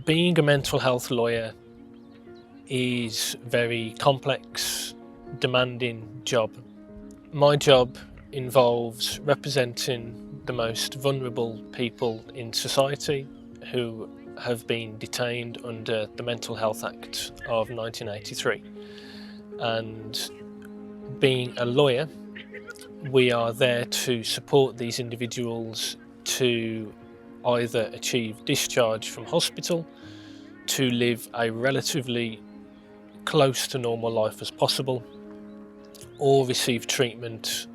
Being a mental health lawyer is a very complex, demanding job. My job involves representing the most vulnerable people in society who have been detained under the Mental Health Act of 1983. And being a lawyer, we are there to support these individuals to either achieve discharge from hospital, to live a relatively close to normal life as possible, or receive treatment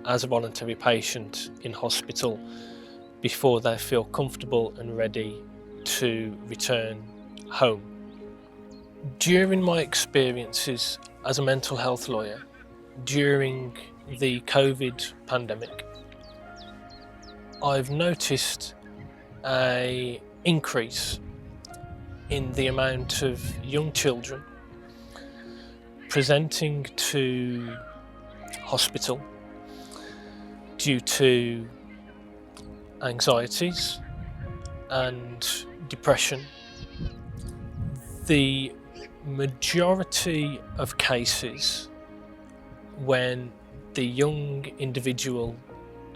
as a voluntary patient in hospital before they feel comfortable and ready to return home. During my experiences as a mental health lawyer, during the COVID pandemic, I've noticed an increase in the amount of young children presenting to hospital due to anxieties and depression. The majority of cases when the young individual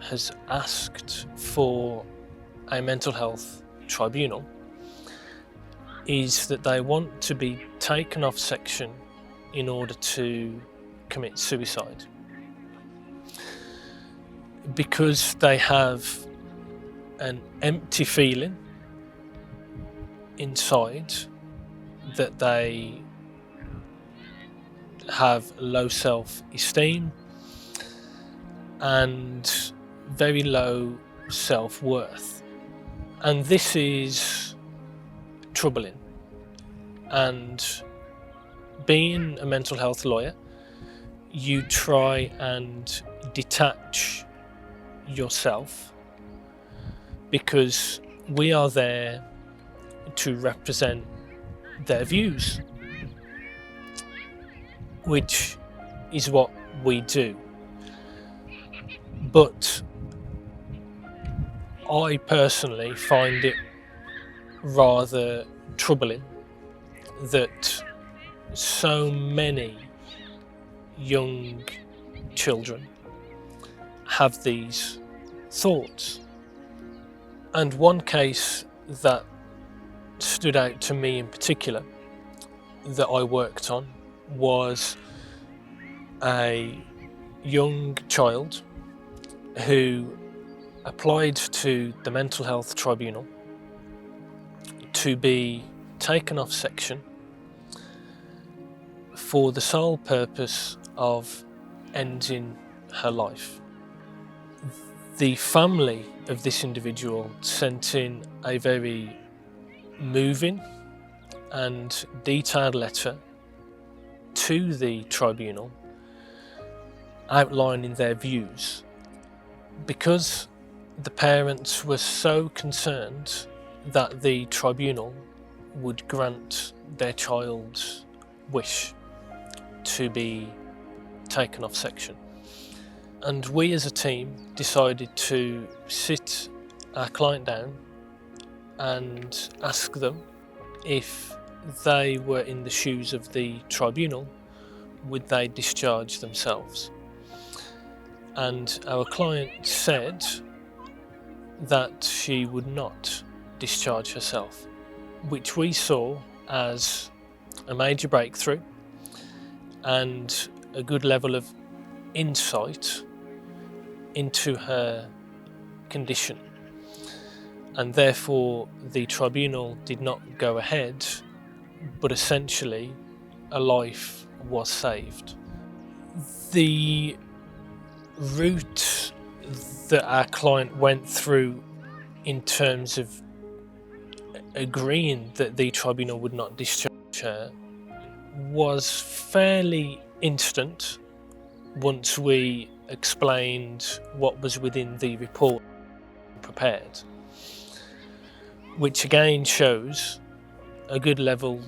has asked for a mental health tribunal is that they want to be taken off section in order to commit suicide, because they have an empty feeling inside that they have low self-esteem and very low self-worth. And this is troubling. And being a mental health lawyer, you try and detach yourself, because we are there to represent their views, which is what we do. But I personally find it rather troubling that so many young children have these thoughts. And one case that stood out to me in particular that I worked on was a young child who applied to the Mental Health Tribunal to be taken off section for the sole purpose of ending her life. The family of this individual sent in a very moving and detailed letter to the tribunal outlining their views, because the parents were so concerned that the tribunal would grant their child's wish to be taken off section. And we as a team decided to sit our client down and ask them if they were in the shoes of the tribunal, would they discharge themselves? And our client said that she would not discharge herself, which we saw as a major breakthrough and a good level of insight into her condition. And therefore the tribunal did not go ahead, but essentially a life was saved. The route that our client went through in terms of agreeing that the tribunal would not discharge her was fairly instant once we explained what was within the report prepared, which again shows a good level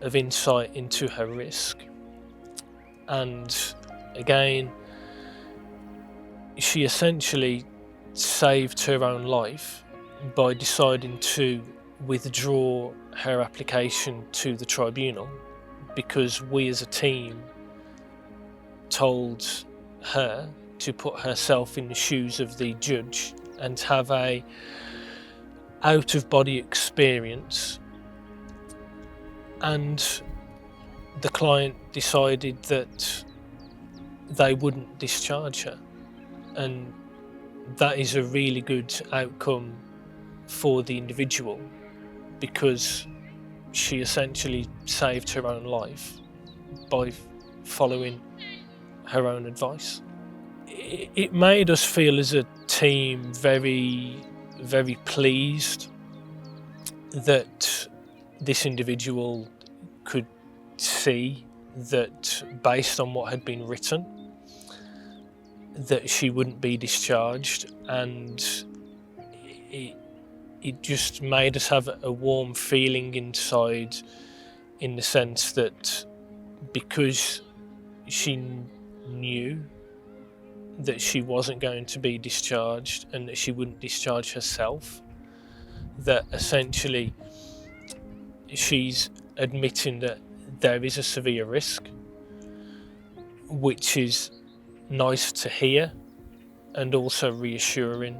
of insight into her risk. And again, she essentially saved her own life by deciding to withdraw her application to the tribunal because we as a team told her to put herself in the shoes of the judge and have a out-of-body experience, and the client decided that they wouldn't discharge her, and that is a really good outcome for the individual because she essentially saved her own life by following her own advice. It made us feel as a team very, very pleased that this individual could see that, based on what had been written, that she wouldn't be discharged, and it just made us have a warm feeling inside, in the sense that because she knew that she wasn't going to be discharged and that she wouldn't discharge herself, that essentially she's admitting that there is a severe risk, which is nice to hear and also reassuring